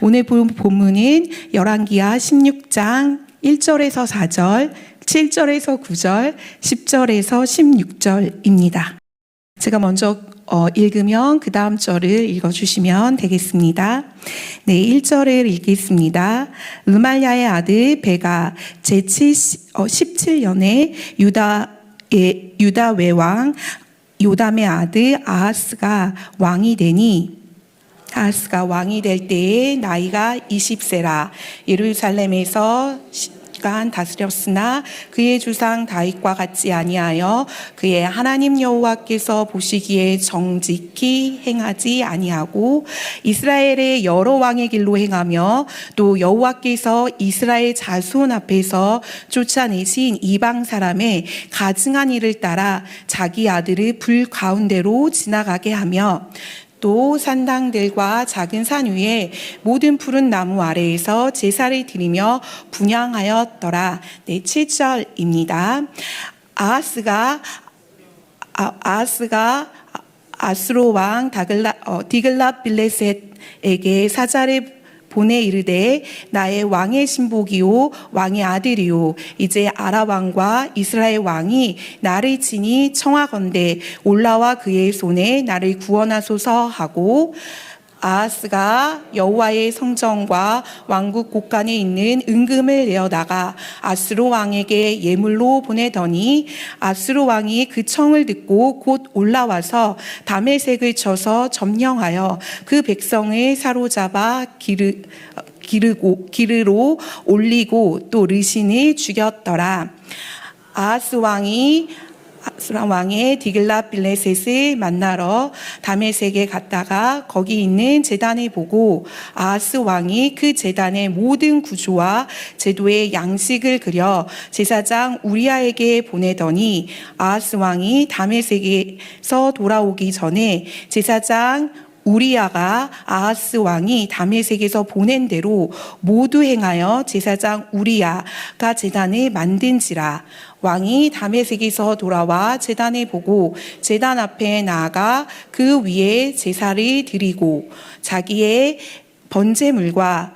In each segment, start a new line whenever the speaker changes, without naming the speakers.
오늘 본 본문은 열왕기하 16장 1절에서 4절, 7절에서 9절, 10절에서 16절입니다. 제가 먼저 읽으면 그 다음 절을 읽어주시면 되겠습니다. 네, 1절을 읽겠습니다. 르말야의 아들 베가 제17년에 유다 외왕 요담의 아들 아하스가 왕이 될 때에 나이가 20세라. 예루살렘에서 시간 다스렸으나 그의 주상 다윗과 같지 아니하여 그의 하나님 여호와께서 보시기에 정직히 행하지 아니하고 이스라엘의 여러 왕의 길로 행하며 또 여호와께서 이스라엘 자손 앞에서 쫓아내신 이방 사람의 가증한 일을 따라 자기 아들을 불 가운데로 지나가게 하며 또 산당들과 작은 산 위에 모든 푸른 나무 아래에서 제사를 드리며 분향하였더라. 네, 7절입니다. 아하스가 아수로 왕 디글랏빌레셋에게 사자를 보내 이르되 나의 왕의 신복이요 왕의 아들이요 이제 아람 왕과 이스라엘 왕이 나를 치니 청하건대 올라와 그의 손에 나를 구원하소서 하고 아하스가 여호와의 성전과 왕국 곳간에 있는 은금을 내어다가 아수르 왕에게 예물로 보내더니 아수르 왕이 그 청을 듣고 곧 올라와서 다메섹을 쳐서 점령하여 그 백성을 사로잡아 기르로 올리고 또 르신을 죽였더라. 아하스 왕의 디글랏빌레셋을 만나러 다메섹에 갔다가 거기 있는 제단을 보고 아하스 왕이 그 제단의 모든 구조와 제도의 양식을 그려 제사장 우리아에게 보내더니 아하스 왕이 다메섹에서 돌아오기 전에 제사장 우리아가 아하스 왕이 다메섹에서 보낸 대로 모두 행하여 제사장 우리아가 제단을 만든지라. 왕이 다메섹에서 돌아와 제단을 보고 제단 앞에 나아가 그 위에 제사를 드리고 자기의 번제물과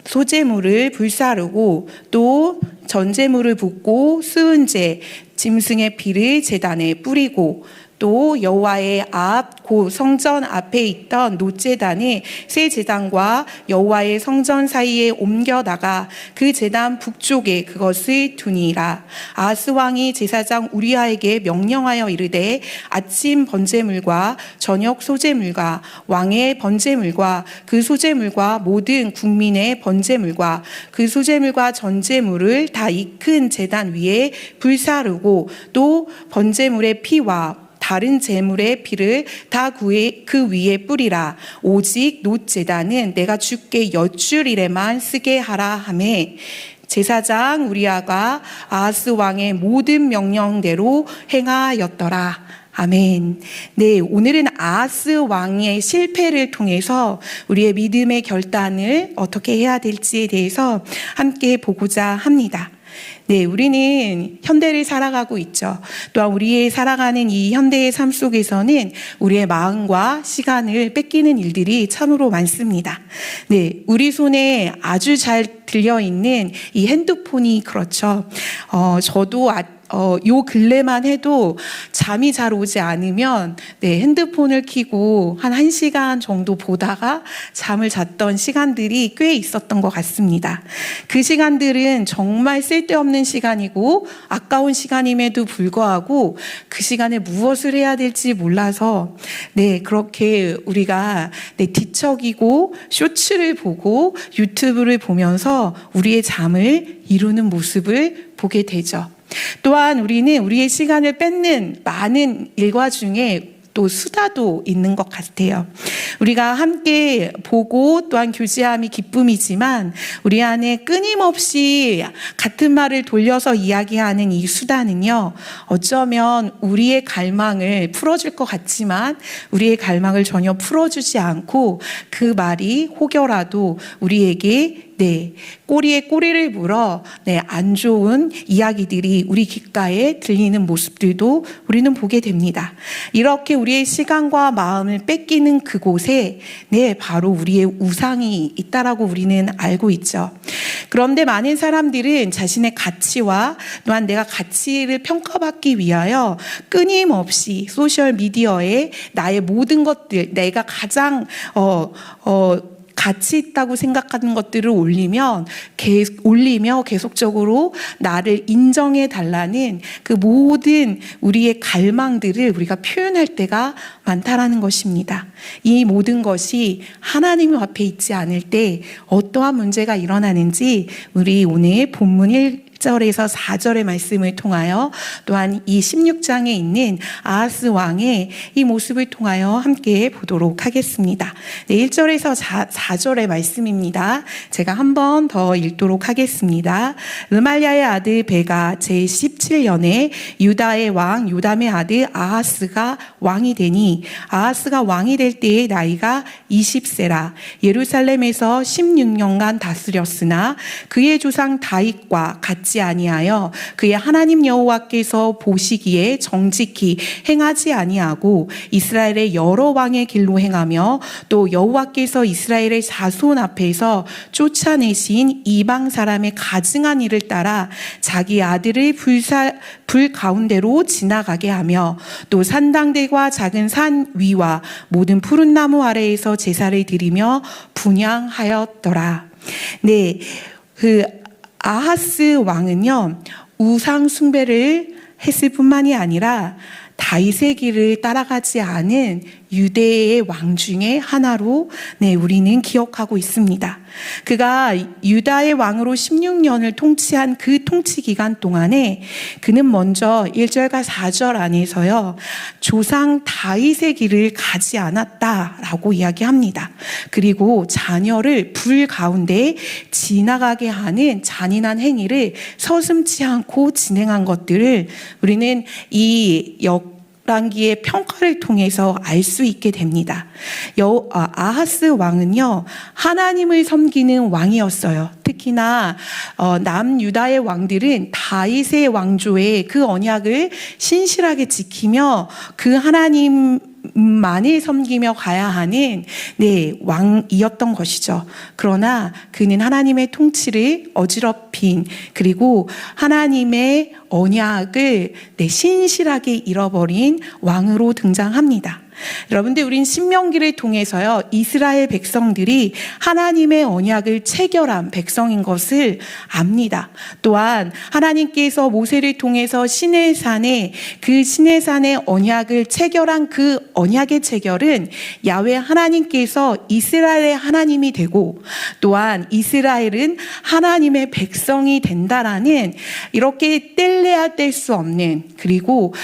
소제물을 불사르고 또 전제물을 붓고 수은제 짐승의 피를 제단에 뿌리고 또 여호와의 앞 곧 성전 앞에 있던 놋제단을 새 제단과 여호와의 성전 사이에 옮겨다가 그 제단 북쪽에 그것을 두니라. 아하스 왕이 제사장 우리아에게 명령하여 이르되 아침 번제물과 저녁 소제물과 왕의 번제물과 그 소제물과 모든 국민의 번제물과 그 소제물과 전제물을 다 이 큰 제단 위에 불사르고 또 번제물의 피와 다른 제물의 피를 다 그 위에 뿌리라. 오직 놋제단은 내가 주께 여쭐 일에만 쓰게 하라 하매 제사장 우리아가 아하스 왕의 모든 명령대로 행하였더라. 아멘. 네, 오늘은 아하스 왕의 실패를 통해서 우리의 믿음의 결단을 어떻게 해야 될지에 대해서 함께 보고자 합니다. 네, 우리는 현대를 살아가고 있죠. 또한 우리의 살아가는 이 현대의 삶 속에서는 우리의 마음과 시간을 뺏기는 일들이 참으로 많습니다. 네, 우리 손에 아주 잘 들려있는 이 핸드폰이 그렇죠. 저도 요 근래만 해도 잠이 잘 오지 않으면 핸드폰을 켜고 한 1시간 정도 보다가 잠을 잤던 시간들이 꽤 있었던 것 같습니다. 그 시간들은 정말 쓸데없는 시간이고 아까운 시간임에도 불구하고 그 시간에 무엇을 해야 될지 몰라서 그렇게 우리가 뒤척이고 쇼츠를 보고 유튜브를 보면서 우리의 잠을 이루는 모습을 보게 되죠. 또한 우리는 우리의 시간을 뺏는 많은 일과 중에 또 수다도 있는 것 같아요. 우리가 함께 보고 또한 교제함이 기쁨이지만 우리 안에 끊임없이 같은 말을 돌려서 이야기하는 이 수다는요, 어쩌면 우리의 갈망을 풀어줄 것 같지만 우리의 갈망을 전혀 풀어주지 않고 그 말이 혹여라도 우리에게 꼬리에 꼬리를 물어 안 좋은 이야기들이 우리 귓가에 들리는 모습들도 우리는 보게 됩니다. 이렇게 우리의 시간과 마음을 뺏기는 그곳 곳에 바로 우리의 우상이 있다라고 우리는 알고 있죠. 그런데 많은 사람들은 자신의 가치와 또한 내가 가치를 평가받기 위하여 끊임없이 소셜 미디어에 나의 모든 것들, 내가 가장 가치 있다고 생각하는 것들을 올리며 계속적으로 나를 인정해 달라는 그 모든 우리의 갈망들을 우리가 표현할 때가 많다라는 것입니다. 이 모든 것이 하나님 앞에 있지 않을 때 어떠한 문제가 일어나는지 우리 오늘 본문 1절에서 4절의 말씀을 통하여 또한 이 16장에 있는 아하스 왕의 이 모습을 통하여 함께 보도록 하겠습니다. 1절에서 4절의 말씀입니다. 제가 한 번 더 읽도록 하겠습니다. 르말랴의 아들 베가 제17년에 유다의 왕 요담의 아들 아하스가 왕이 되니 아하스가 왕이 될 때의 나이가 20세라. 예루살렘에서 16년간 다스렸으나 그의 조상 다윗과 같이 아니하여 그의 하나님 여호와께서 보시기에 정직히 행하지 아니하고 이스라엘의 여러 왕의 길로 행하며 또 여호와께서 이스라엘의 자손 앞에서 쫓아내신 이방 사람의 가증한 일을 따라 자기 아들을 불 가운데로 지나가게 하며 또 산당들과 작은 산 위와 모든 푸른 나무 아래에서 제사를 드리며 분향하였더라. 그 아하스 왕은요, 우상 숭배를 했을 뿐만이 아니라 다윗의 길을 따라가지 않은 유대의 왕 중에 하나로 우리는 기억하고 있습니다. 그가 유다의 왕으로 16년을 통치한 그 통치 기간 동안에 그는 먼저 1절과 4절 안에서요, 조상 다윗의 길을 가지 않았다라고 이야기합니다. 그리고 자녀를 불 가운데 지나가게 하는 잔인한 행위를 서슴지 않고 진행한 것들을 우리는 이 열왕기의 평가를 통해서 알 수 있게 됩니다. 아하스 왕은요, 하나님을 섬기는 왕이었어요. 특히나 남유다의 왕들은 다윗의 왕조의 그 언약을 신실하게 지키며 그 하나님만을 섬기며 가야 하는 왕이었던 것이죠. 그러나 그는 하나님의 통치를 어지럽힌, 그리고 하나님의 언약을 신실하게 잃어버린 왕으로 등장합니다. 여러분들, 우린 신명기를 통해서요, 이스라엘 백성들이 하나님의 언약을 체결한 백성인 것을 압니다. 또한 하나님께서 모세를 통해서 시내산의 언약을 체결한 그 언약의 체결은 야훼 하나님께서 이스라엘의 하나님이 되고 또한 이스라엘은 하나님의 백성이 된다라는, 이렇게 뗄래야 뗄 수 없는, 그리고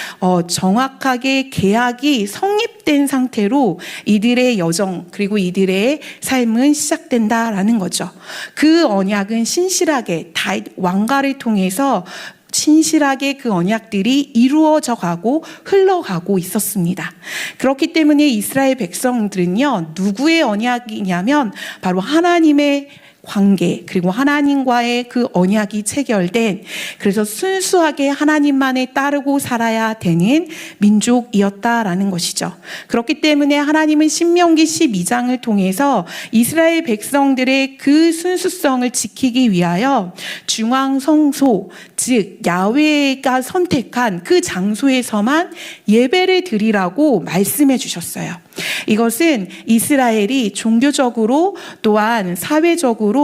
정확하게 계약이 성립된 상태로 이들의 여정, 그리고 이들의 삶은 시작된다라는 거죠. 그 언약은 신실하게 다윗 왕가를 통해서 신실하게 그 언약들이 이루어져 가고 흘러가고 있었습니다. 그렇기 때문에 이스라엘 백성들은요, 누구의 언약이냐면 바로 하나님의 관계, 그리고 하나님과의 그 언약이 체결된, 그래서 순수하게 하나님만을 따르고 살아야 되는 민족이었다라는 것이죠. 그렇기 때문에 하나님은 신명기 12장을 통해서 이스라엘 백성들의 그 순수성을 지키기 위하여 중앙 성소, 즉 야훼가 선택한 그 장소에서만 예배를 드리라고 말씀해 주셨어요. 이것은 이스라엘이 종교적으로 또한 사회적으로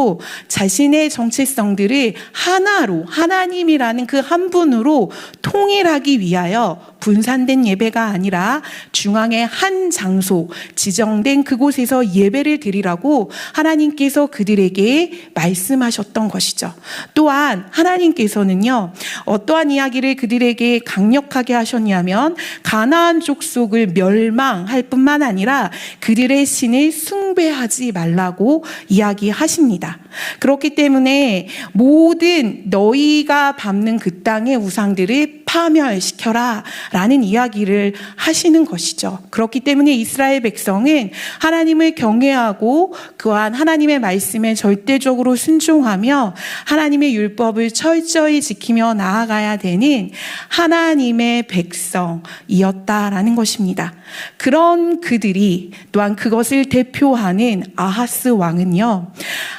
자신의 정체성들을 하나로, 하나님이라는 그 한 분으로 통일하기 위하여 분산된 예배가 아니라 중앙의 한 장소, 지정된 그곳에서 예배를 드리라고 하나님께서 그들에게 말씀하셨던 것이죠. 또한 하나님께서는요, 어떠한 이야기를 그들에게 강력하게 하셨냐면 가나안 족속을 멸망할 뿐만 아니라 그들의 신을 숭배하지 말라고 이야기하십니다. 그렇기 때문에 모든 너희가 밟는 그 땅의 우상들을 파멸시켜라 라는 이야기를 하시는 것이죠. 그렇기 때문에 이스라엘 백성은 하나님을 경외하고 또한 하나님의 말씀에 절대적으로 순종하며 하나님의 율법을 철저히 지키며 나아가야 되는 하나님의 백성이었다라는 것입니다. 그런 그들이 또한 그것을 대표하는 아하스 왕은요,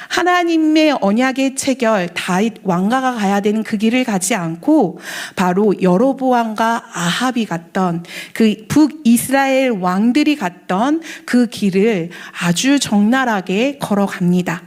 하나님의 언약의 체결 다윗 왕가가 가야 되는 그 길을 가지 않고 바로 여로보암과 아합이 갔던 그 북이스라엘 왕들이 갔던 그 길을 아주 적나라하게 걸어갑니다.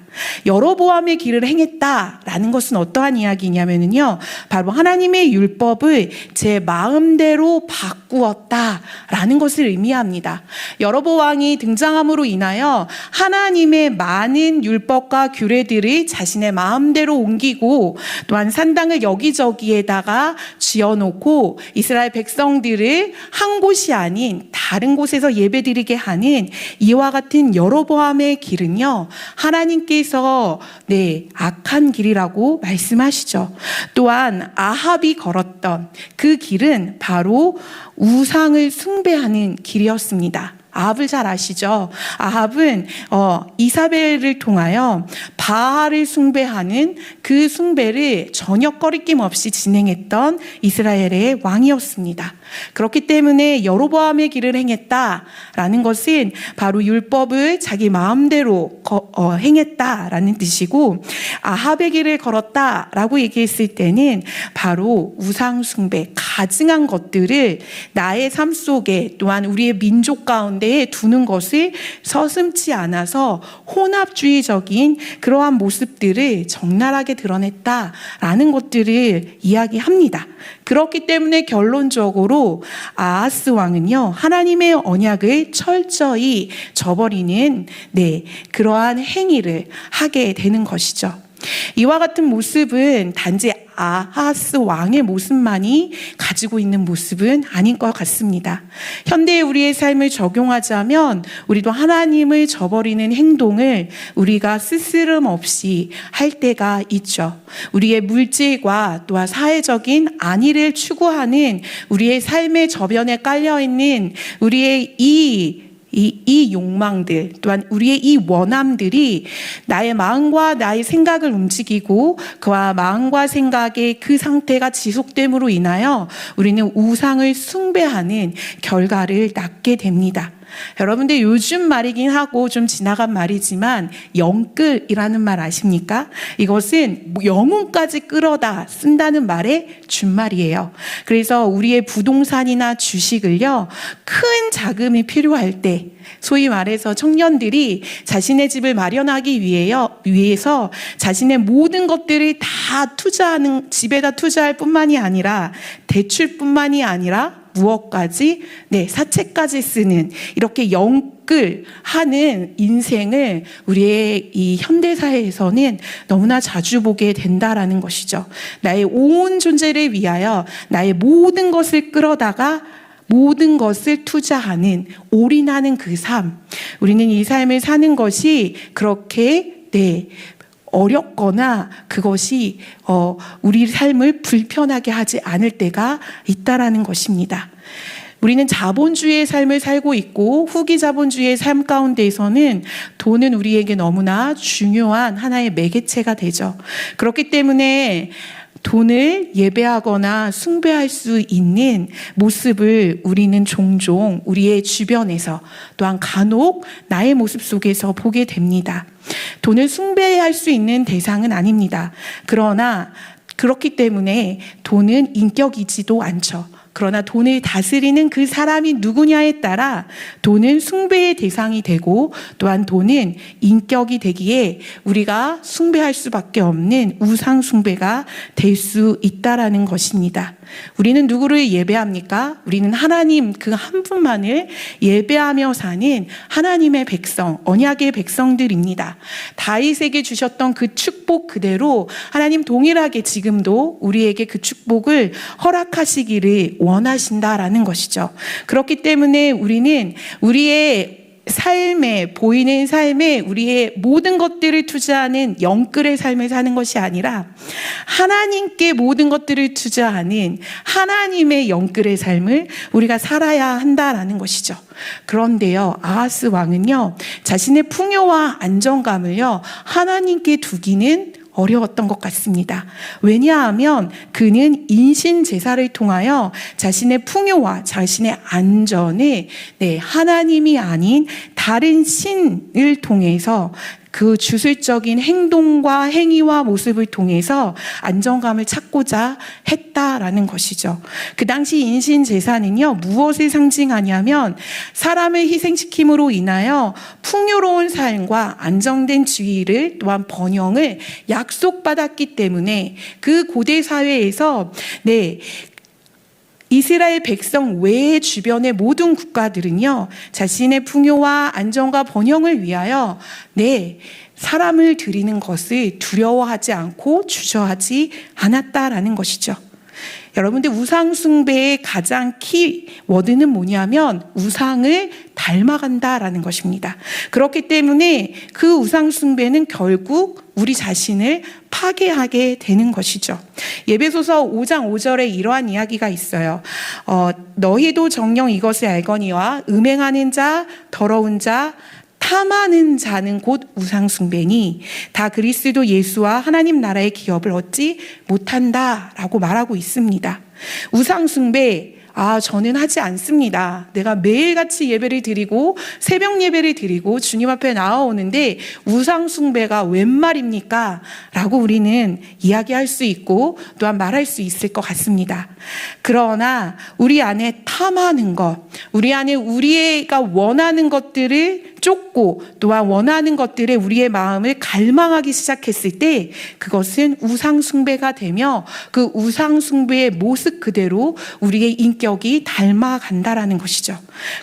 여로보암의 길을 행했다라는 것은 어떠한 이야기냐면요, 바로 하나님의 율법을 제 마음대로 바꾸었다라는 것을 의미합니다. 여로보암이 등장함으로 인하여 하나님의 많은 율법과 규례들을 자신의 마음대로 옮기고 또한 산당을 여기저기에다가 지어놓고 이스라엘 백성들을 한 곳이 아닌 다른 곳에서 예배드리게 하는 이와 같은 여로보암의 길은요, 하나님께서 악한 길이라고 말씀하시죠. 또한 아합이 걸었던 그 길은 바로 우상을 숭배하는 길이었습니다. 아합을 잘 아시죠? 아합은 이사벨을 통하여 바알을 숭배하는 그 숭배를 전혀 꺼리낌 없이 진행했던 이스라엘의 왕이었습니다. 그렇기 때문에 여로보암의 길을 행했다라는 것은 바로 율법을 자기 마음대로 행했다라는 뜻이고, 아합의 길을 걸었다라고 얘기했을 때는 바로 우상 숭배, 가증한 것들을 나의 삶 속에 또한 우리의 민족 가운데에 두는 것을 서슴지 않아서 혼합주의적인 그러한 모습들을 적나라하게 드러냈다라는 것들을 이야기합니다. 그렇기 때문에 결론적으로 아하스 왕은요, 하나님의 언약을 철저히 저버리는 그러한 행위를 하게 되는 것이죠. 이와 같은 모습은 단지 아하스 왕의 모습만이 가지고 있는 모습은 아닌 것 같습니다. 현대의 우리의 삶을 적용하자면 우리도 하나님을 저버리는 행동을 우리가 스스럼 없이 할 때가 있죠. 우리의 물질과 또한 사회적인 안위를 추구하는 우리의 삶의 저변에 깔려있는 우리의 이 욕망들, 또한 우리의 이 원함들이 나의 마음과 나의 생각을 움직이고 그와 마음과 생각의 그 상태가 지속됨으로 인하여 우리는 우상을 숭배하는 결과를 낳게 됩니다. 여러분들 요즘 말이긴 하고 좀 지나간 말이지만 영끌이라는 말 아십니까? 이것은 영혼까지 끌어다 쓴다는 말의 준말이에요. 그래서 우리의 부동산이나 주식을요, 큰 자금이 필요할 때, 소위 말해서 청년들이 자신의 집을 마련하기 위해서 자신의 모든 것들을 다 집에다 투자할 뿐만이 아니라 대출뿐만이 아니라 무엇까지? 사채까지 쓰는 이렇게 영끌하는 인생을 우리의 이 현대사회에서는 너무나 자주 보게 된다라는 것이죠. 나의 온 존재를 위하여 나의 모든 것을 끌어다가 모든 것을 투자하는, 올인하는 그 삶. 우리는 이 삶을 사는 것이 그렇게 어렵거나 그것이 우리 삶을 불편하게 하지 않을 때가 있다라는 것입니다. 우리는 자본주의의 삶을 살고 있고 후기 자본주의의 삶 가운데에서는 돈은 우리에게 너무나 중요한 하나의 매개체가 되죠. 그렇기 때문에 돈을 예배하거나 숭배할 수 있는 모습을 우리는 종종 우리의 주변에서 또한 간혹 나의 모습 속에서 보게 됩니다. 돈을 숭배할 수 있는 대상은 아닙니다. 그러나 그렇기 때문에 돈은 인격이지도 않죠. 그러나 돈을 다스리는 그 사람이 누구냐에 따라 돈은 숭배의 대상이 되고 또한 돈은 인격이 되기에 우리가 숭배할 수밖에 없는 우상 숭배가 될 수 있다라는 것입니다. 우리는 누구를 예배합니까? 우리는 하나님 그 한 분만을 예배하며 사는 하나님의 백성, 언약의 백성들입니다. 다윗에게 주셨던 그 축복 그대로 하나님 동일하게 지금도 우리에게 그 축복을 허락하시기를 원하신다라는 것이죠. 그렇기 때문에 우리는 우리의 삶에, 보이는 삶에 우리의 모든 것들을 투자하는 영끌의 삶을 사는 것이 아니라 하나님께 모든 것들을 투자하는 하나님의 영끌의 삶을 우리가 살아야 한다라는 것이죠. 그런데요, 아하스 왕은요, 자신의 풍요와 안정감을요, 하나님께 두기는 어려웠던 것 같습니다. 왜냐하면 그는 인신 제사를 통하여 자신의 풍요와 자신의 안전을 하나님이 아닌 다른 신을 통해서 그 주술적인 행동과 행위와 모습을 통해서 안정감을 찾고자 했다라는 것이죠. 그 당시 인신 제사는요, 무엇을 상징하냐면 사람을 희생시킴으로 인하여 풍요로운 삶과 안정된 지위를 또한 번영을 약속받았기 때문에 그 고대 사회에서 이스라엘 백성 외의 주변의 모든 국가들은요, 자신의 풍요와 안정과 번영을 위하여 사람을 드리는 것을 두려워하지 않고 주저하지 않았다라는 것이죠. 여러분들, 우상 숭배의 가장 키워드는 뭐냐면 우상을 닮아간다라는 것입니다. 그렇기 때문에 그 우상 숭배는 결국 우리 자신을 파괴하게 되는 것이죠. 예배소서 5장 5절에 이러한 이야기가 있어요. 너희도 정녕 이것을 알거니와 음행하는 자, 더러운 자, 탐하는 자는 곧 우상숭배니 다 그리스도 예수와 하나님 나라의 기업을 얻지 못한다라고 말하고 있습니다. 우상숭배, 저는 하지 않습니다. 내가 매일같이 예배를 드리고 새벽 예배를 드리고 주님 앞에 나아오는데 우상숭배가 웬 말입니까? 라고 우리는 이야기할 수 있고 또한 말할 수 있을 것 같습니다. 그러나 우리 안에 탐하는 것, 우리 안에 우리가 원하는 것들을 쫓고 또한 원하는 것들에 우리의 마음을 갈망하기 시작했을 때 그것은 우상숭배가 되며 그 우상숭배의 모습 그대로 우리의 인격이 닮아간다라는 것이죠.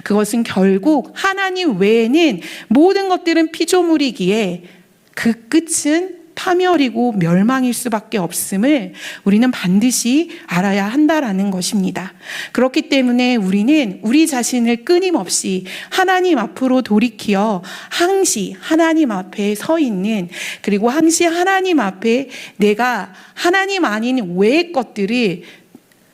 그것은 결국 하나님 외에는 모든 것들은 피조물이기에 그 끝은 파멸이고 멸망일 수밖에 없음을 우리는 반드시 알아야 한다라는 것입니다. 그렇기 때문에 우리는 우리 자신을 끊임없이 하나님 앞으로 돌이켜 항시 하나님 앞에 서 있는, 그리고 항시 하나님 앞에 내가 하나님 아닌 외의 것들을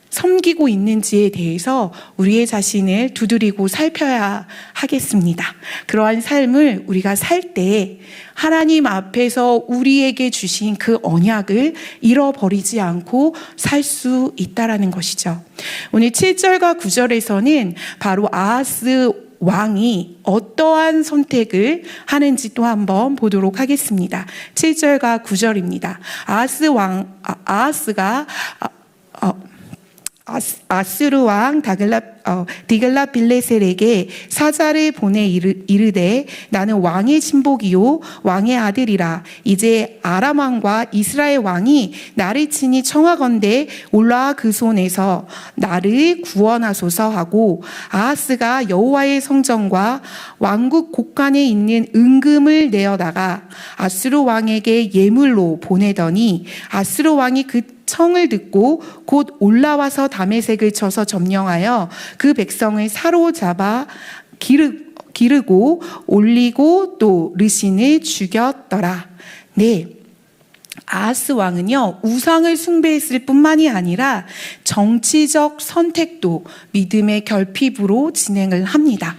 섬기고 있는지에 대해서 우리의 자신을 두드리고 살펴야 하겠습니다. 그러한 삶을 우리가 살 때 하나님 앞에서 우리에게 주신 그 언약을 잃어버리지 않고 살 수 있다라는 것이죠. 오늘 7절과 9절에서는 바로 아하스 왕이 어떠한 선택을 하는지 또 한번 보도록 하겠습니다. 7절과 9절입니다. 아하스가 아수르 왕 디글랏빌레셀에게 사자를 보내 이르되 나는 왕의 친복이요 왕의 아들이라. 이제 아람 왕과 이스라엘 왕이 나를 친히 청하건대 올라와 그 손에서 나를 구원하소서 하고, 아하스가 여호와의 성전과 왕국 곳간에 있는 은금을 내어다가 아수르 왕에게 예물로 보내더니 아수르 왕이 그 청을 듣고 곧 올라와서 다메섹을 쳐서 점령하여 그 백성을 사로잡아 기르고 올리고 또 르신을 죽였더라. 아하스 왕은요, 우상을 숭배했을 뿐만이 아니라 정치적 선택도 믿음의 결핍으로 진행을 합니다.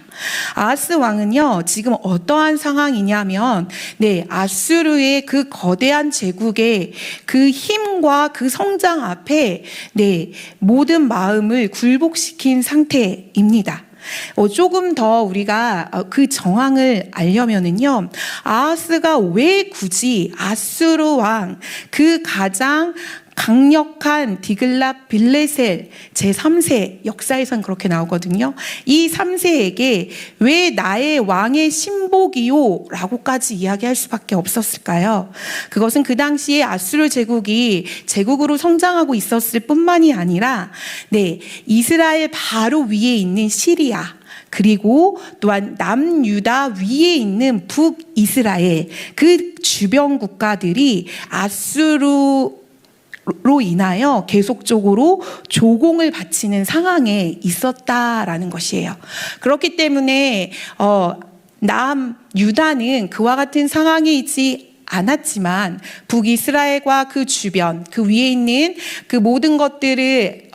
아하스 왕은요, 지금 어떠한 상황이냐면, 아수르의 그 거대한 제국의 그 힘과 그 성장 앞에 모든 마음을 굴복시킨 상태입니다. 조금 더 우리가 그 정황을 알려면은요, 아하스가 왜 굳이 아수르 왕, 그 가장 강력한 디글랏빌레셀 제3세, 역사에선 그렇게 나오거든요. 이 3세에게 왜 나의 왕의 신복이요? 라고까지 이야기할 수밖에 없었을까요? 그것은 그 당시에 아수르 제국이 제국으로 성장하고 있었을 뿐만이 아니라 이스라엘 바로 위에 있는 시리아, 그리고 또한 남유다 위에 있는 북이스라엘, 그 주변 국가들이 아수르 로 인하여 계속적으로 조공을 바치는 상황에 있었다라는 것이에요. 그렇기 때문에 남유다는 그와 같은 상황에 있지 않았지만 북이스라엘과 그 주변, 그 위에 있는 그 모든 것들을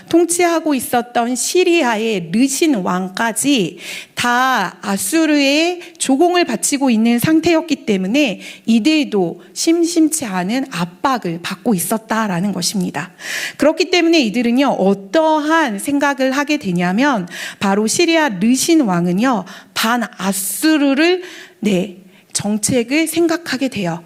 통치하고 있었던 시리아의 르신 왕까지 다 아수르의 조공을 바치고 있는 상태였기 때문에 이들도 심심치 않은 압박을 받고 있었다라는 것입니다. 그렇기 때문에 이들은요, 어떠한 생각을 하게 되냐면 바로 시리아 르신 왕은요, 반아수르를 정책을 생각하게 돼요.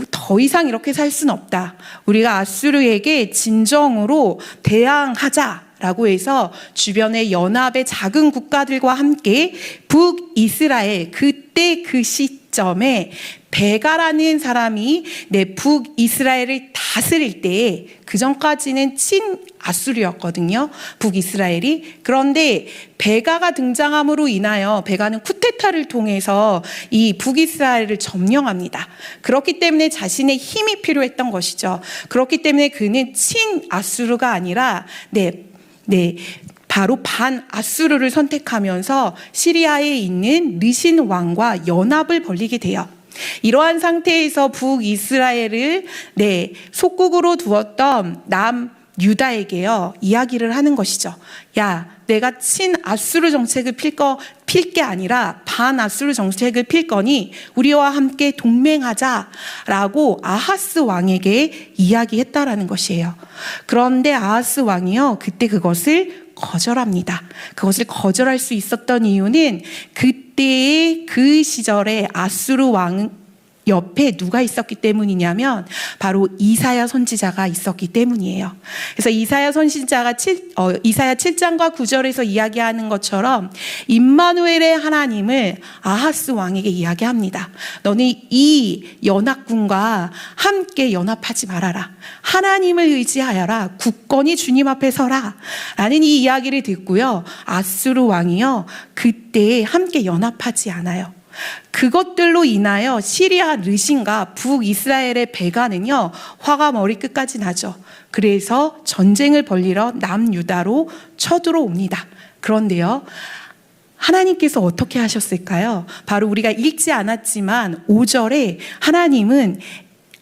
더 이상 이렇게 살 수는 없다. 우리가 아수르에게 진정으로 대항하자라고 해서 주변의 연합의 작은 국가들과 함께 북이스라엘, 그때 그 시점에 베가라는 사람이 북이스라엘을 다스릴 때에, 그 전까지는 친아수르였거든요, 북이스라엘이. 그런데 베가가 등장함으로 인하여 베가는 쿠데타를 통해서 이 북이스라엘을 점령합니다. 그렇기 때문에 자신의 힘이 필요했던 것이죠. 그렇기 때문에 그는 친아수르가 아니라 바로 반아수르를 선택하면서 시리아에 있는 르신 왕과 연합을 벌이게 돼요. 이러한 상태에서 북이스라엘을 속국으로 두었던 남유다에게요, 이야기를 하는 것이죠. 야, 내가 친아수르 정책을 필 게 아니라 반아수르 정책을 필 거니 우리와 함께 동맹하자라고 아하스 왕에게 이야기했다라는 것이에요. 그런데 아하스 왕이요, 그때 그것을 거절합니다. 그것을 거절할 수 있었던 이유는 그때의 그 시절에 아수르 왕 옆에 누가 있었기 때문이냐면 바로 이사야 선지자가 있었기 때문이에요. 그래서 이사야 선지자가 이사야 7장과 9절에서 이야기하는 것처럼 임마누엘의 하나님을 아하스 왕에게 이야기합니다. 너는 이 연합군과 함께 연합하지 말아라. 하나님을 의지하여라. 굳건히 주님 앞에 서라. 라는 이 이야기를 듣고요, 아수르 왕이요, 그때 함께 연합하지 않아요. 그것들로 인하여 시리아 르신과 북이스라엘의 베가는요, 화가 머리끝까지 나죠. 그래서 전쟁을 벌이러 남유다로 쳐들어옵니다. 그런데요, 하나님께서 어떻게 하셨을까요? 바로 우리가 읽지 않았지만 5절에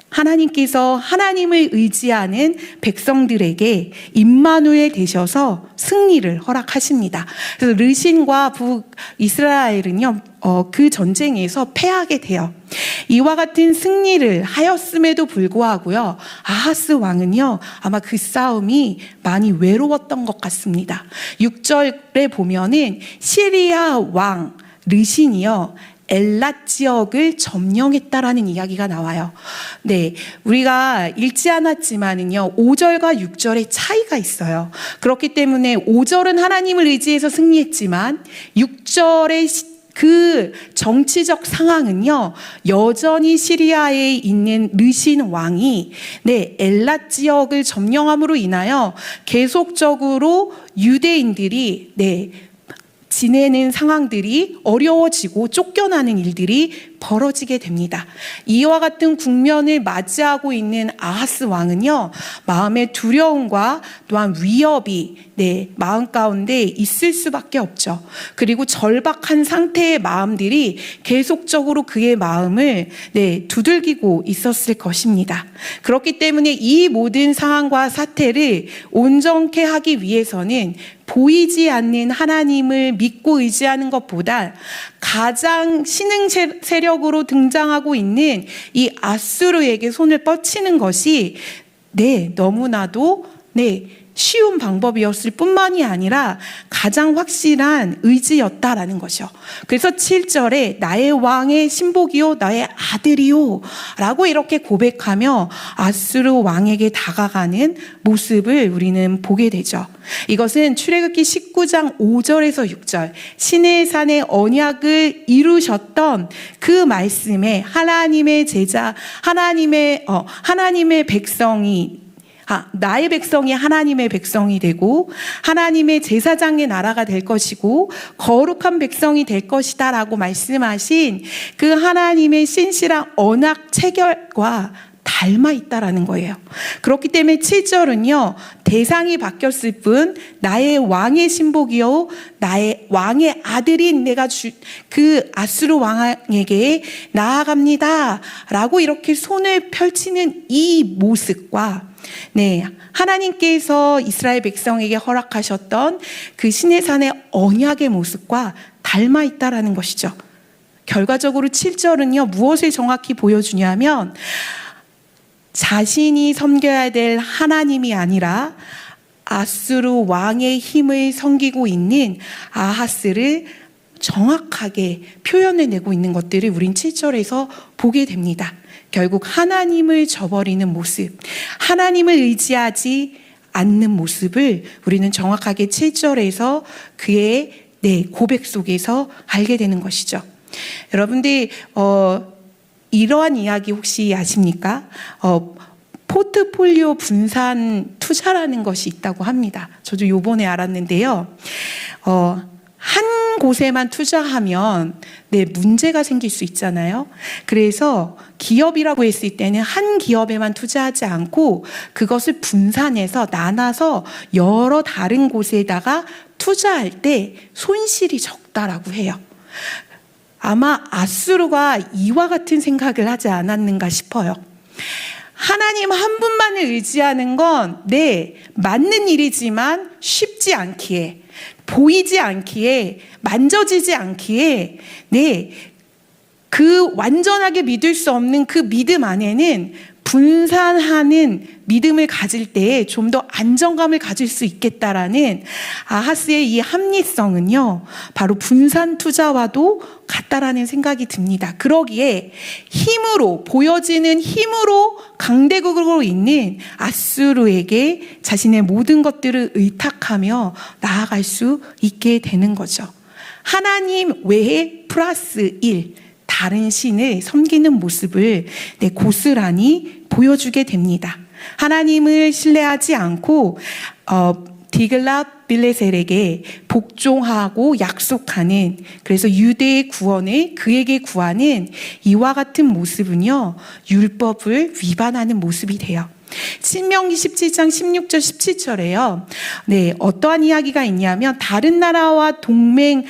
하나님께서 하나님을 의지하는 백성들에게 임마누엘 되셔서 승리를 허락하십니다. 그래서 르신과 북이스라엘은요, 그 전쟁에서 패하게 돼요. 이와 같은 승리를 하였음에도 불구하고요, 아하스 왕은요, 아마 그 싸움이 많이 외로웠던 것 같습니다. 6절에 보면은 시리아 왕 르신이요, 엘랏 지역을 점령했다라는 이야기가 나와요. 우리가 읽지 않았지만은요, 5절과 6절의 차이가 있어요. 그렇기 때문에 5절은 하나님을 의지해서 승리했지만 6절의 그 정치적 상황은요, 여전히 시리아에 있는 르신 왕이 엘랏 지역을 점령함으로 인하여 계속적으로 유대인들이 지내는 상황들이 어려워지고 쫓겨나는 일들이 벌어지게 됩니다. 이와 같은 국면을 맞이하고 있는 아하스 왕은요, 마음의 두려움과 또한 위협이 마음 가운데 있을 수밖에 없죠. 그리고 절박한 상태의 마음들이 계속적으로 그의 마음을 두들기고 있었을 것입니다. 그렇기 때문에 이 모든 상황과 사태를 온전케 하기 위해서는 보이지 않는 하나님을 믿고 의지하는 것보다 가장 신흥 세력으로 등장하고 있는 이 아수르에게 손을 뻗치는 것이 너무나도 쉬운 방법이었을 뿐만이 아니라 가장 확실한 의지였다라는 것이요. 그래서 7절에 나의 왕의 신복이요 나의 아들이요 라고 이렇게 고백하며 아수르 왕에게 다가가는 모습을 우리는 보게 되죠. 이것은 출애굽기 19장 5절에서 6절 시내산의 언약을 이루셨던 그 말씀에 하나님의 제자, 하나님의 백성이 나의 백성이 하나님의 백성이 되고 하나님의 제사장의 나라가 될 것이고 거룩한 백성이 될 것이다 라고 말씀하신 그 하나님의 신실한 언약 체결과 닮아 있다라는 거예요. 그렇기 때문에 7절은요, 대상이 바뀌었을 뿐 나의 왕의 신복이요 나의 왕의 아들인 내가 그 아수르 왕에게 나아갑니다 라고 이렇게 손을 펼치는 이 모습과 하나님께서 이스라엘 백성에게 허락하셨던 그 시내산의 언약의 모습과 닮아 있다라는 것이죠. 결과적으로 7절은요, 무엇을 정확히 보여주냐면 자신이 섬겨야 될 하나님이 아니라 아수르 왕의 힘을 섬기고 있는 아하스를 정확하게 표현해내고 있는 것들을 우린 7절에서 보게 됩니다. 결국 하나님을 저버리는 모습, 하나님을 의지하지 않는 모습을 우리는 정확하게 7절에서 그의 고백 속에서 알게 되는 것이죠. 여러분들 이러한 이야기 혹시 아십니까? 포트폴리오 분산 투자라는 것이 있다고 합니다. 저도 요번에 알았는데요. 한 곳에만 투자하면 문제가 생길 수 있잖아요. 그래서 기업이라고 했을 때는 한 기업에만 투자하지 않고 그것을 분산해서 나눠서 여러 다른 곳에다가 투자할 때 손실이 적다라고 해요. 아마 아수르가 이와 같은 생각을 하지 않았는가 싶어요. 하나님 한 분만을 의지하는 건 맞는 일이지만 쉽지 않기에, 보이지 않기에, 만져지지 않기에 그 완전하게 믿을 수 없는 그 믿음 안에는 분산하는 믿음을 가질 때 좀 더 안정감을 가질 수 있겠다라는 아하스의 이 합리성은요, 바로 분산 투자와도 같다라는 생각이 듭니다. 그러기에 힘으로, 보여지는 힘으로 강대국으로 있는 아수르에게 자신의 모든 것들을 의탁하며 나아갈 수 있게 되는 거죠. 하나님 외에 플러스 1, 다른 신을 섬기는 모습을 고스란히 보여주게 됩니다. 하나님을 신뢰하지 않고 디글랏 빌레셀에게 복종하고 약속하는, 그래서 유대의 구원을 그에게 구하는 이와 같은 모습은요, 율법을 위반하는 모습이 돼요. 신명기 17장 16절 17절에요. 어떠한 이야기가 있냐면 다른 나라와 동맹을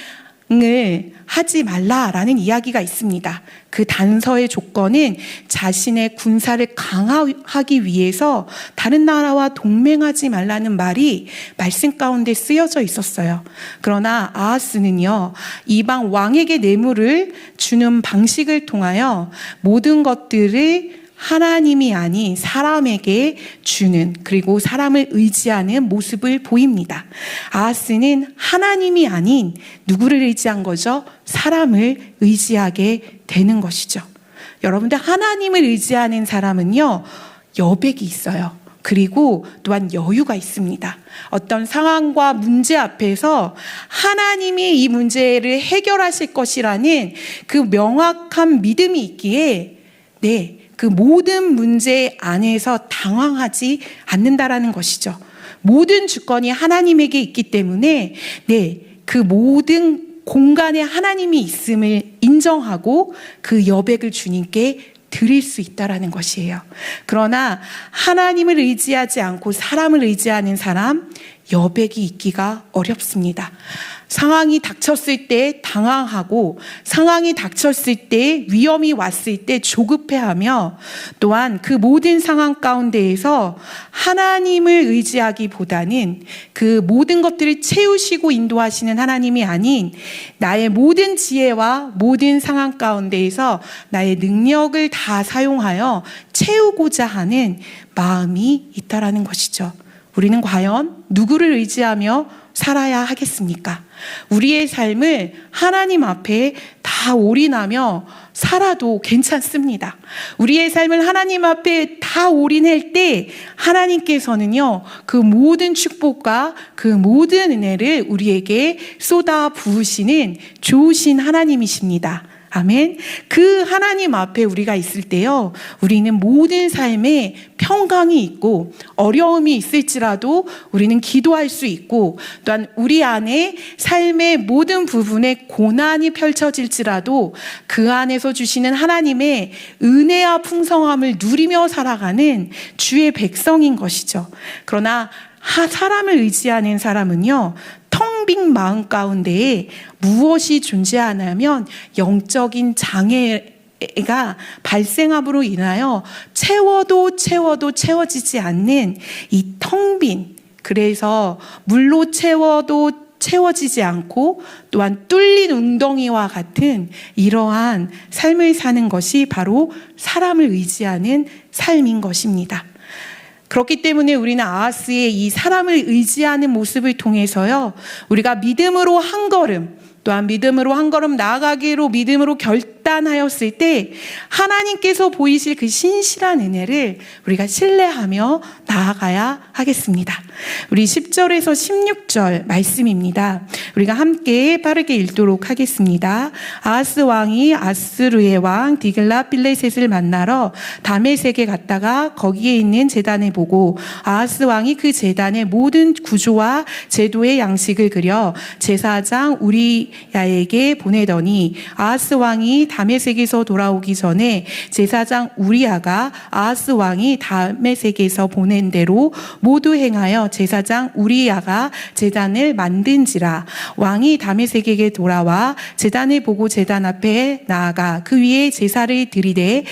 하지 말라라는 이야기가 있습니다. 그 단서의 조건은 자신의 군사를 강화하기 위해서 다른 나라와 동맹하지 말라는 말이 말씀 가운데 쓰여져 있었어요. 그러나 아하스는요, 이방 왕에게 뇌물을 주는 방식을 통하여 모든 것들을 하나님이 아닌 사람에게 주는, 그리고 사람을 의지하는 모습을 보입니다. 아하스는 하나님이 아닌 누구를 의지한 거죠? 사람을 의지하게 되는 것이죠. 여러분들, 하나님을 의지하는 사람은요, 여백이 있어요. 그리고 또한 여유가 있습니다. 어떤 상황과 문제 앞에서 하나님이 이 문제를 해결하실 것이라는 그 명확한 믿음이 있기에 그 모든 문제 안에서 당황하지 않는다라는 것이죠. 모든 주권이 하나님에게 있기 때문에 그 모든 공간에 하나님이 있음을 인정하고 그 여백을 주님께 드릴 수 있다라는 것이에요. 그러나 하나님을 의지하지 않고 사람을 의지하는 사람, 여백이 있기가 어렵습니다. 상황이 닥쳤을 때 당황하고, 상황이 닥쳤을 때, 위험이 왔을 때 조급해하며, 또한 그 모든 상황 가운데에서 하나님을 의지하기보다는 그 모든 것들을 채우시고 인도하시는 하나님이 아닌 나의 모든 지혜와 모든 상황 가운데에서 나의 능력을 다 사용하여 채우고자 하는 마음이 있다라는 것이죠. 우리는 과연 누구를 의지하며 살아야 하겠습니까? 우리의 삶을 하나님 앞에 다 올인하며 살아도 괜찮습니다. 우리의 삶을 하나님 앞에 다 올인할 때 하나님께서는요, 그 모든 축복과 그 모든 은혜를 우리에게 쏟아 부으시는 좋으신 하나님이십니다. 아멘. 그 하나님 앞에 우리가 있을 때요, 우리는 모든 삶에 평강이 있고 어려움이 있을지라도 우리는 기도할 수 있고, 또한 우리 안에 삶의 모든 부분에 고난이 펼쳐질지라도 그 안에서 주시는 하나님의 은혜와 풍성함을 누리며 살아가는 주의 백성인 것이죠. 그러나 사람을 의지하는 사람은요, 텅 빈 마음 가운데에 무엇이 존재하냐면 영적인 장애가 발생함으로 인하여 채워도 채워지지 않는 이 텅 빈, 그래서 물로 채워도 채워지지 않고 또한 뚫린 웅덩이와 같은 이러한 삶을 사는 것이 바로 사람을 의지하는 삶인 것입니다. 그렇기 때문에 우리는 아하스의 이 사람을 의지하는 모습을 통해서요, 우리가 믿음으로 한 걸음, 또한 믿음으로 한 걸음 나아가기로 믿음으로 결단하였을 때 하나님께서 보이실 그 신실한 은혜를 우리가 신뢰하며 나아가야 하겠습니다. 우리 10절에서 16절 말씀입니다. 우리가 함께 빠르게 읽도록 하겠습니다. 아하스 왕이 아스루의 왕 디글랏빌레셋을 만나러 다메섹에 갔다가 거기에 있는 제단을 보고 아하스 왕이 그 제단의 모든 구조와 제도의 양식을 그려 제사장 우리야에게 보내더니 아하스 왕이 다메섹에서 돌아오기 전에 제사장 우리야가 아하스 왕이 다메섹에서 보낸 대로 모두 행하여 제사장 우리야가 제단을 만든지라. 왕이 다메섹에게 돌아와 제단을 보고 제단 앞에 나아가 그 위에 제사를 드리되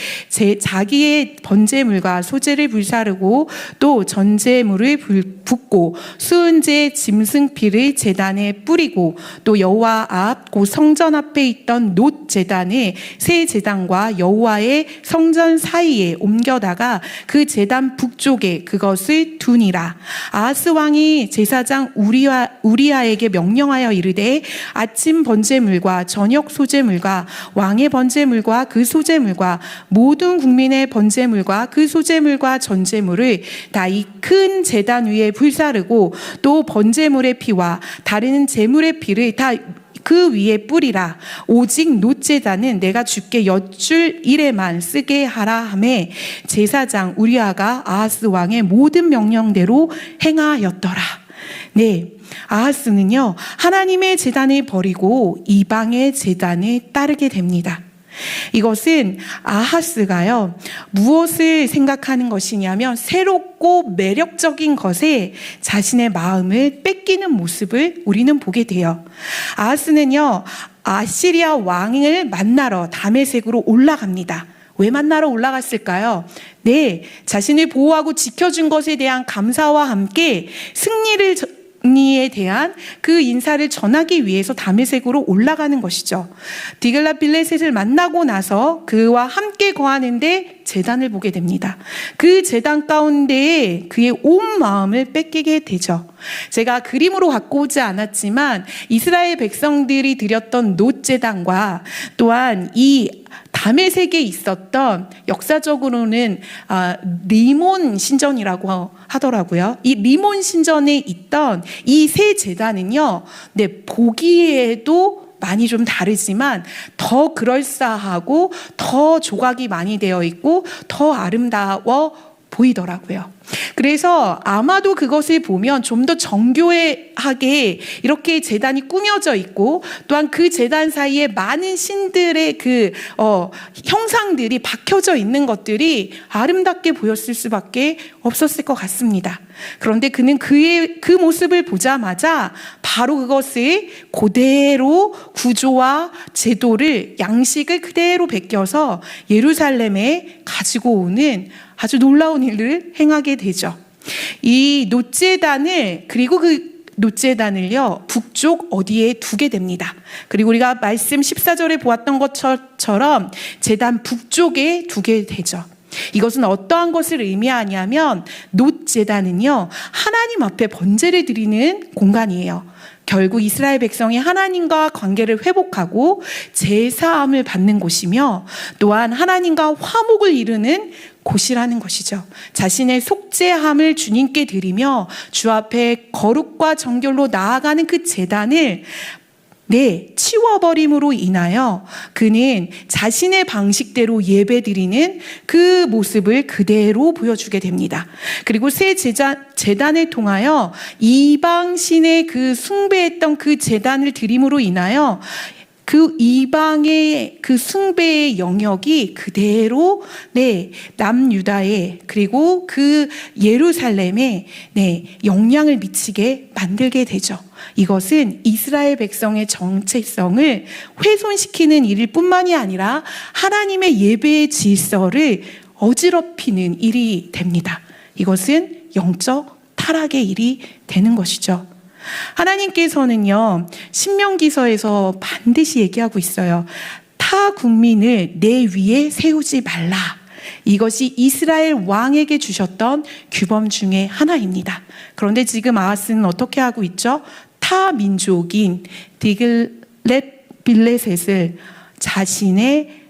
자기의 번제물과 소제를 불사르고 또 전제물을 붓고 수은제 짐승피를 제단에 뿌리고 또 여호와 앞 곧 성전 앞에 있던 놋 제단을 새 제단과 여호와의 성전 사이에 옮겨다가 그 제단 북쪽에 그것을 두니라. 아하스 왕이 제사장 우리야에게 명령하여 이르되 아침 번제물과 저녁 소제물과 왕의 번제물과 그 소제물과 모든 국민의 번제물과 그 소제물과 전제물을 다 이 큰 제단 위에 불사르고 또 번제물의 피와 다른 제물의 피를 다 그 위에 뿌리라. 오직 놋 제단은 내가 주께 여쭐 일에만 쓰게 하라 하매 제사장 우리야가 아하스 왕의 모든 명령대로 행하였더라. 네, 아하스는요, 하나님의 제단을 버리고 이방의 제단을 따르게 됩니다. 이것은 아하스가요, 무엇을 생각하는 것이냐면 새롭고 매력적인 것에 자신의 마음을 뺏기는 모습을 우리는 보게 돼요. 아하스는요, 아시리아 왕을 만나러 다메섹으로 올라갑니다. 왜 만나러 올라갔을까요? 네, 자신을 보호하고 지켜준 것에 대한 감사와 함께 승리에 대한 그 인사를 전하기 위해서 다메섹으로 올라가는 것이죠. 디글랏빌레셋을 만나고 나서 그와 함께 거하는데 제단을 보게 됩니다. 그 제단 가운데에 그의 온 마음을 뺏기게 되죠. 제가 그림으로 갖고 오지 않았지만 이스라엘 백성들이 드렸던 놋 제단과 또한 이 다메섹에 있었던 역사적으로는 리몬 신전이라고 하더라고요. 이 리몬 신전에 있던 이 세 제단은요, 네, 보기에도 많이 좀 다르지만 더 그럴싸하고 더 조각이 많이 되어 있고 더 아름다워 보이더라고요. 그래서 아마도 그것을 보면 좀 더 정교하게 이렇게 제단이 꾸며져 있고 또한 그 제단 사이에 많은 신들의 그 형상들이 박혀져 있는 것들이 아름답게 보였을 수밖에 없었을 것 같습니다. 그런데 그는 그 모습을 보자마자 바로 그것을 그대로 구조와 제도를 양식을 그대로 베껴서 예루살렘에 가지고 오는 아주 놀라운 일을 행하게 되죠. 이 놋제단을, 그리고 그 놋제단을요, 북쪽 어디에 두게 됩니다. 그리고 우리가 말씀 14절에 보았던 것처럼 제단 북쪽에 두게 되죠. 이것은 어떠한 것을 의미하냐면 놋제단은요, 하나님 앞에 번제를 드리는 공간이에요. 결국 이스라엘 백성이 하나님과 관계를 회복하고 제사함을 받는 곳이며 또한 하나님과 화목을 이루는 곳이라는 것이죠. 자신의 속죄함을 주님께 드리며 주 앞에 거룩과 정결로 나아가는 그 제단을 치워버림으로 인하여 그는 자신의 방식대로 예배드리는 그 모습을 그대로 보여주게 됩니다. 그리고 새 제단을 통하여 이방신의 그 숭배했던 그 제단을 드림으로 인하여 그 이방의 그 숭배의 영역이 그대로 남유다에 그리고 그 예루살렘에 영향을 미치게 만들게 되죠. 이것은 이스라엘 백성의 정체성을 훼손시키는 일일 뿐만이 아니라 하나님의 예배의 질서를 어지럽히는 일이 됩니다. 이것은 영적 타락의 일이 되는 것이죠. 하나님께서는요, 신명기서에서 반드시 얘기하고 있어요. 타 국민을 내 위에 세우지 말라. 이것이 이스라엘 왕에게 주셨던 규범 중에 하나입니다. 그런데 지금 아하스는 어떻게 하고 있죠? 타 민족인 디글렛 빌레셋을 자신의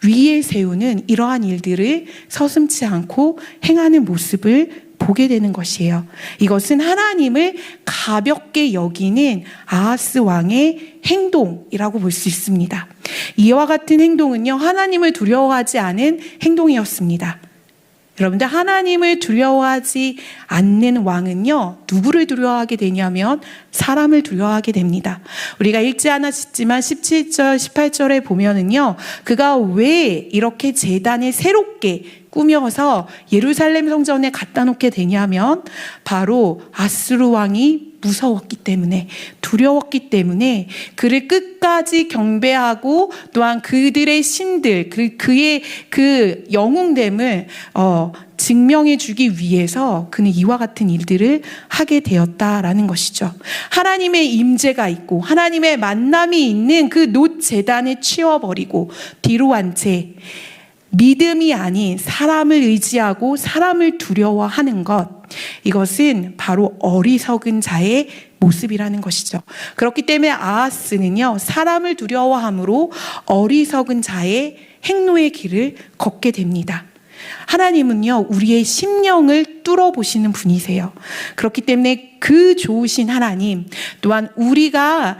위에 세우는 이러한 일들을 서슴지 않고 행하는 모습을 보게 되는 것이에요. 이것은 하나님을 가볍게 여기는 아하스 왕의 행동이라고 볼 수 있습니다. 이와 같은 행동은요, 하나님을 두려워하지 않은 행동이었습니다. 여러분들, 하나님을 두려워하지 않는 왕은요, 누구를 두려워하게 되냐면 사람을 두려워하게 됩니다. 우리가 읽지 않았지만 17절, 18절에 보면은요, 그가 왜 이렇게 제단을 새롭게 꾸며서 예루살렘 성전에 갖다 놓게 되냐면 바로 아수르 왕이 무서웠기 때문에, 두려웠기 때문에 그를 끝까지 경배하고 또한 그들의 신들, 그의 그 영웅됨을 증명해 주기 위해서 그는 이와 같은 일들을 하게 되었다라는 것이죠. 하나님의 임재가 있고 하나님의 만남이 있는 그 놋 제단을 치워버리고 뒤로 한 채 믿음이 아닌 사람을 의지하고 사람을 두려워하는 것, 이것은 바로 어리석은 자의 모습이라는 것이죠. 그렇기 때문에 아하스는요, 사람을 두려워함으로 어리석은 자의 행로의 길을 걷게 됩니다. 하나님은요, 우리의 심령을 뚫어보시는 분이세요. 그렇기 때문에 그 좋으신 하나님, 또한 우리가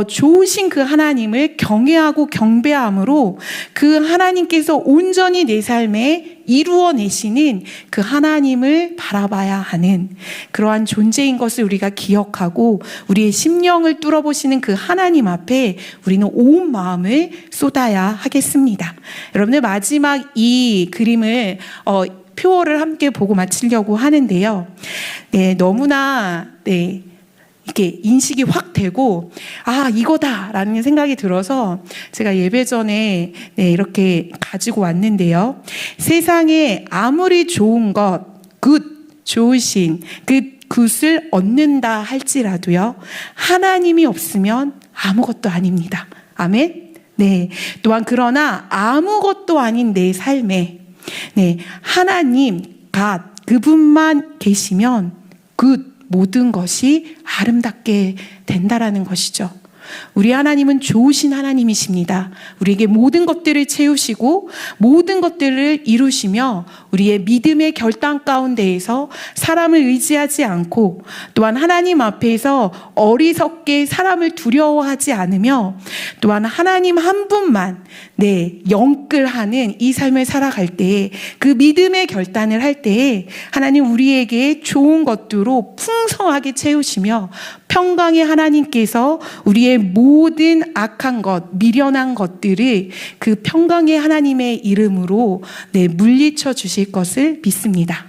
좋으신 그 하나님을 경외하고 경배함으로 그 하나님께서 온전히 내 삶에 이루어내시는 그 하나님을 바라봐야 하는 그러한 존재인 것을 우리가 기억하고 우리의 심령을 뚫어보시는 그 하나님 앞에 우리는 온 마음을 쏟아야 하겠습니다. 여러분들, 마지막 이 그림을 표어를 함께 보고 마치려고 하는데요. 너무나 이렇게 인식이 확 되고 이거다라는 생각이 들어서 제가 예배 전에 이렇게 가지고 왔는데요. 세상에 아무리 좋은 것, 좋으신 그 굿을 얻는다 할지라도요, 하나님이 없으면 아무것도 아닙니다. 아멘? 또한 그러나 아무것도 아닌 내 삶에 하나님, 그분만 계시면 모든 것이 아름답게 된다라는 것이죠. 우리 하나님은 좋으신 하나님이십니다. 우리에게 모든 것들을 채우시고 모든 것들을 이루시며 우리의 믿음의 결단 가운데에서 사람을 의지하지 않고 또한 하나님 앞에서 어리석게 사람을 두려워하지 않으며 또한 하나님 한 분만 영끌하는 이 삶을 살아갈 때에, 그 믿음의 결단을 할 때에 하나님 우리에게 좋은 것들로 풍성하게 채우시며 평강의 하나님께서 우리의 모든 악한 것, 미련한 것들을 그 평강의 하나님의 이름으로 물리쳐 주실 것을 믿습니다.